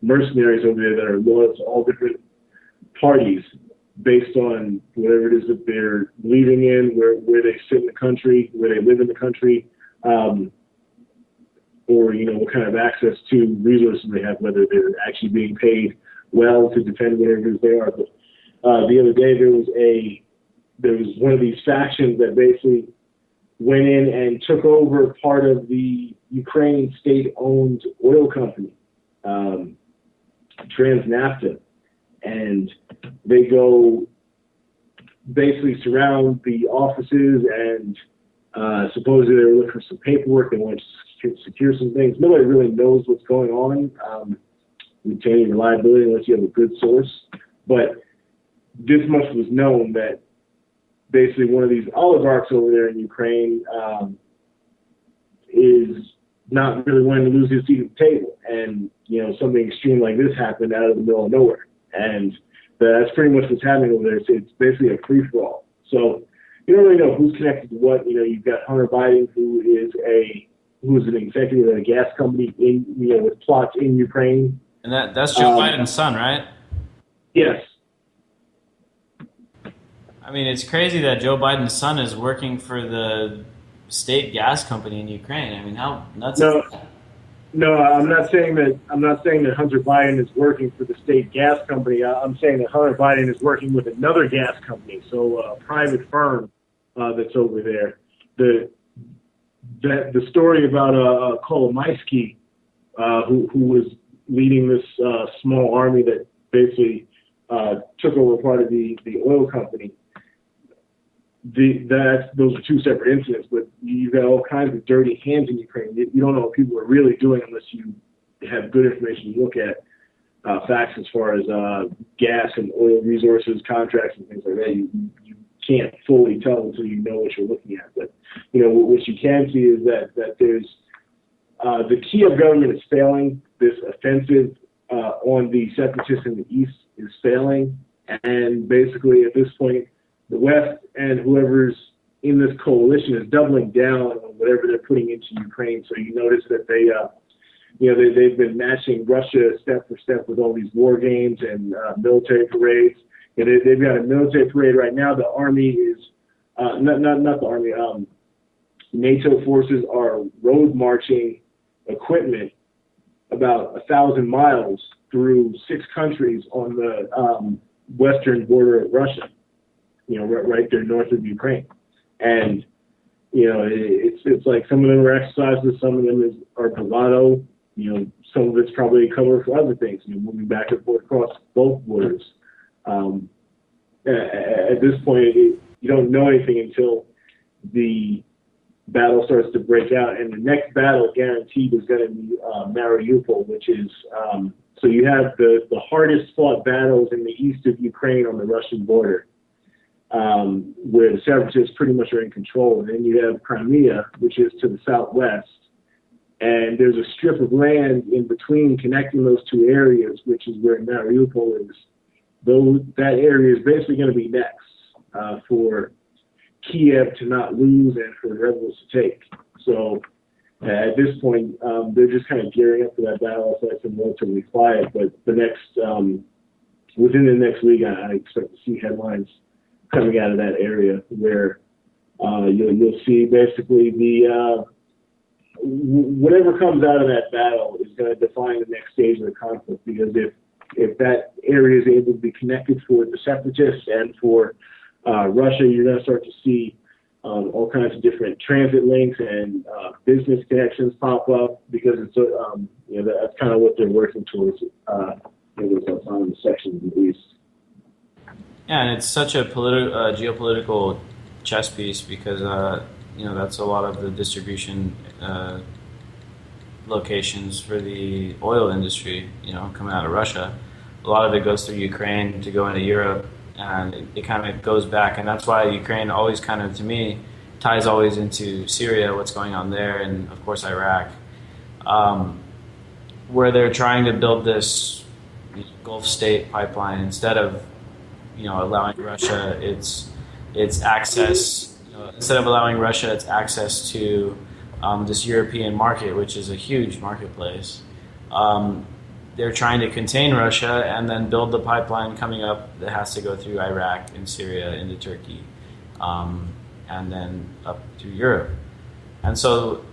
mercenaries over there that are loyal to all different parties based on whatever it is that they're believing in, where they sit in the country, where they live in the country, or what kind of access to resources they have, whether they're actually being paid well to defend whatever it is they are. But the other day there was one of these factions that basically went in and took over part of the Ukraine state-owned oil company, Transnafta, and they go basically surround the offices and supposedly they were looking for some paperwork. They wanted to secure some things. Nobody really knows what's going on, maintaining reliability unless you have a good source. But this much was known that basically one of these oligarchs over there in Ukraine is not really wanting to lose his seat at the table. And, something extreme like this happened out of the middle of nowhere. And that's pretty much what's happening over there. It's basically a free-for-all. So you don't really know who's connected to what. You've got Hunter Biden, who is an executive at a gas company with plots in Ukraine. And that's Joe Biden's son, right? Yes. I mean, it's crazy that Joe Biden's son is working for the state gas company in Ukraine. I mean, how nuts is that? No, I'm not saying that. I'm not saying that Hunter Biden is working for the state gas company. I'm saying that Hunter Biden is working with another gas company, so a private firm that's over there. The story about Kolomaisky, who was leading this small army that basically took over part of the oil company. Those are two separate incidents, but you've got all kinds of dirty hands in Ukraine. You don't know what people are really doing unless you have good information to look at, facts as far as gas and oil resources, contracts, and things like that. You can't fully tell until you know what you're looking at. But what you can see is that there's the Kiev government is failing. This offensive on the separatists in the east is failing, and basically at this point, the West and whoever's in this coalition is doubling down on whatever they're putting into Ukraine. So you notice that they've been matching Russia step for step with all these war games and military parades. They've got a military parade right now. The army is not the army. NATO forces are road marching equipment about 1,000 miles through 6 countries on the western border of Russia. Right there north of Ukraine. And, it's like some of them are exercises, some of them are bravado, some of it's probably a cover for other things, moving back and forth across both borders. At this point, you don't know anything until the battle starts to break out. And the next battle guaranteed is going to be Mariupol, which is, so you have the hardest fought battles in the east of Ukraine on the Russian border. Where the separatists pretty much are in control. And then you have Crimea, which is to the southwest. And there's a strip of land in between connecting those two areas, which is where Mariupol is. That area is basically going to be next for Kiev to not lose and for the rebels to take. So at this point, they're just kind of gearing up for that battle. So it's been relatively quiet. But within the next week, I expect to see headlines coming out of that area where you'll see basically whatever comes out of that battle is going to define the next stage of the conflict, because if that area is able to be connected for the separatists and for Russia, you're going to start to see all kinds of different transit links and business connections pop up, because it's that's kind of what they're working towards on the sections of the east. Yeah, and it's such a geopolitical chess piece because that's a lot of the distribution locations for the oil industry. Coming out of Russia, a lot of it goes through Ukraine to go into Europe, and it kind of goes back, and that's why Ukraine always kind of, to me, ties always into Syria, what's going on there, and of course Iraq, where they're trying to build this Gulf state pipeline instead of allowing Russia its access. Instead of allowing Russia its access to this European market, which is a huge marketplace, they're trying to contain Russia and then build the pipeline coming up that has to go through Iraq and Syria into Turkey, and then up to Europe. And so,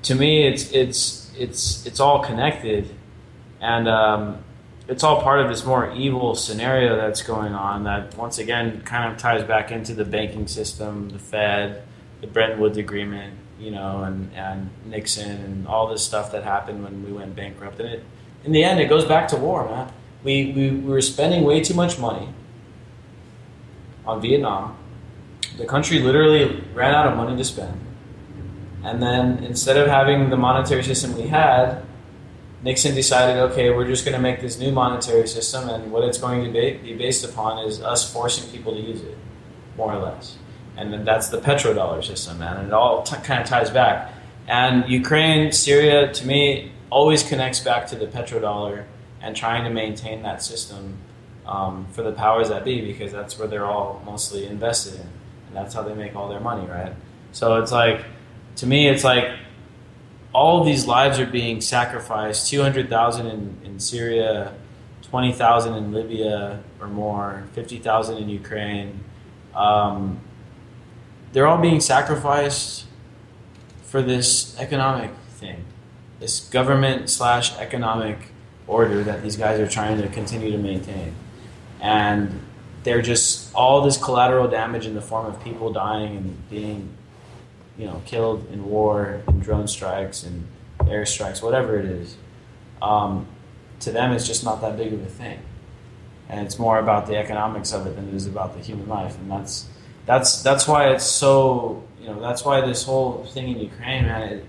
to me, it's all connected, and it's all part of this more evil scenario that's going on that, once again, kind of ties back into the banking system, the Fed, the Bretton Woods Agreement, and Nixon and all this stuff that happened when we went bankrupt. And in the end, it goes back to war, man. We were spending way too much money on Vietnam. The country literally ran out of money to spend. And then instead of having the monetary system we had, Nixon decided, okay, we're just going to make this new monetary system, and what it's going to be based upon is us forcing people to use it, more or less. And then that's the petrodollar system, man, and it all kind of ties back. And Ukraine, Syria, to me, always connects back to the petrodollar and trying to maintain that system for the powers that be, because that's where they're all mostly invested in, and that's how they make all their money, right? So it's like, to me, it's like, all of these lives are being sacrificed. 200,000 in Syria, 20,000 in Libya or more, 50,000 in Ukraine. They're all being sacrificed for this economic thing, this government/economic order that these guys are trying to continue to maintain. And they're just all this collateral damage in the form of people dying and being, killed in war, in drone strikes, and airstrikes, whatever it is. To them, it's just not that big of a thing, and it's more about the economics of it than it is about the human life. And that's why it's so. That's why this whole thing in Ukraine, man,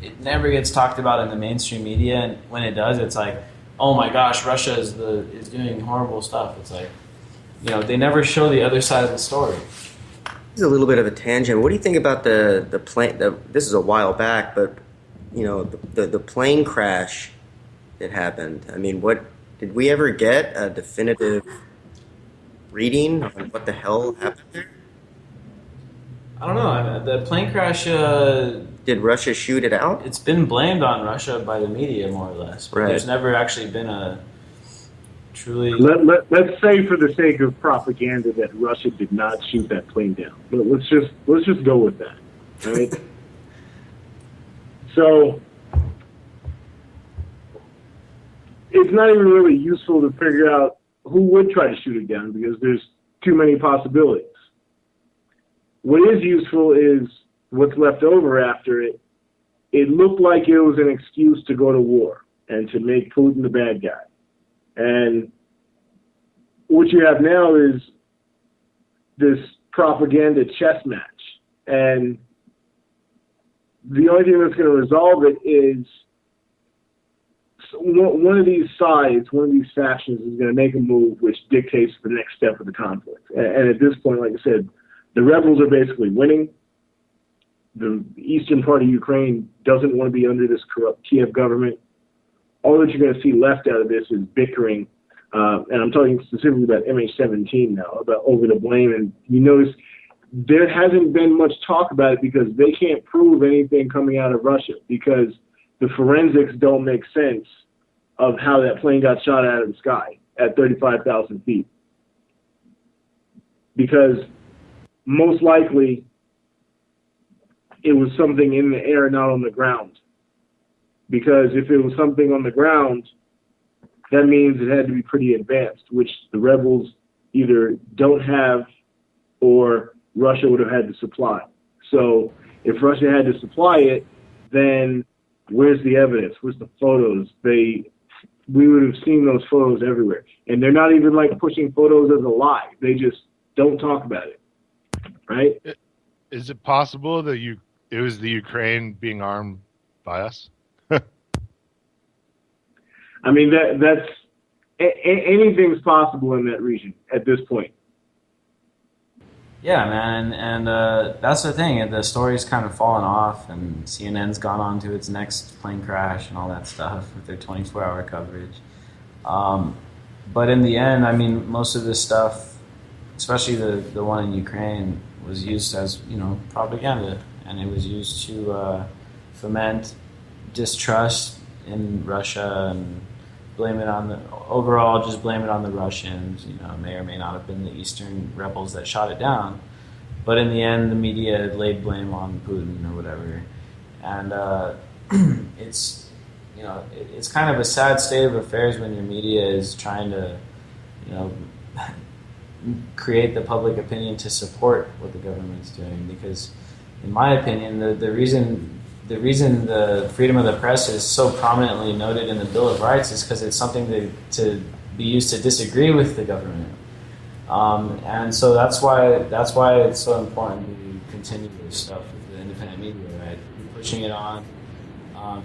it never gets talked about in the mainstream media, and when it does, it's like, oh my gosh, Russia is doing horrible stuff. It's like, they never show the other side of the story. This is a little bit of a tangent. What do you think about the plane? This is a while back, but the plane crash that happened. I mean, what did we ever get a definitive reading on what the hell happened there? I don't know. The plane crash. Did Russia shoot it out? It's been blamed on Russia by the media, more or less. But there's never actually been a truly. Let's say, for the sake of propaganda, that Russia did not shoot that plane down. But let's just go with that, right? So it's not even really useful to figure out who would try to shoot it down because there's too many possibilities. What is useful is what's left over after it. It looked like it was an excuse to go to war and to make Putin the bad guy. And what you have now is this propaganda chess match. And the only thing that's going to resolve it is one of these sides, one of these factions is going to make a move which dictates the next step of the conflict. And at this point, like I said, the rebels are basically winning. The eastern part of Ukraine doesn't want to be under this corrupt Kiev government. All that you're going to see left out of this is bickering. And I'm talking specifically about MH17 now, about over the blame. And you notice there hasn't been much talk about it because they can't prove anything coming out of Russia because the forensics don't make sense of how that plane got shot out of the sky at 35,000 feet. Because most likely it was something in the air, not on the ground. Because if it was something on the ground, that means it had to be pretty advanced, which the rebels either don't have or Russia would have had to supply. So if Russia had to supply it, then where's the evidence? Where's the photos? We would have seen those photos everywhere. And they're not even like pushing photos as a lie. They just don't talk about it. Right? Is it possible that it was the Ukraine being armed by us? I mean, that's anything's possible in that region at this point. Yeah, man, and that's the thing. The story's kind of fallen off, and CNN's gone on to its next plane crash and all that stuff with their 24-hour coverage. But in the end, I mean, most of this stuff, especially the one in Ukraine, was used as propaganda, and it was used to foment distrust in Russia and blame it on just blame it on the Russians. It may or may not have been the Eastern rebels that shot it down, but in the end, the media laid blame on Putin or whatever, and it's kind of a sad state of affairs when your media is trying to create the public opinion to support what the government's doing, because in my opinion, the reason the freedom of the press is so prominently noted in the Bill of Rights is because it's something to be used to disagree with the government, and so that's why it's so important to continue this stuff with the independent media, right? Keep pushing it on,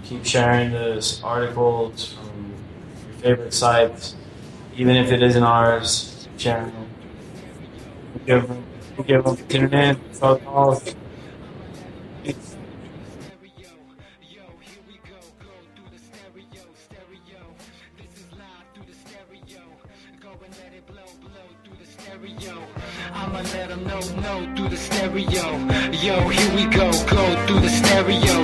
keep sharing those articles from your favorite sites, even if it isn't ours. Sharing them. Give them internet, phone calls. I'ma let them know through the stereo. Yo, here we go through the stereo.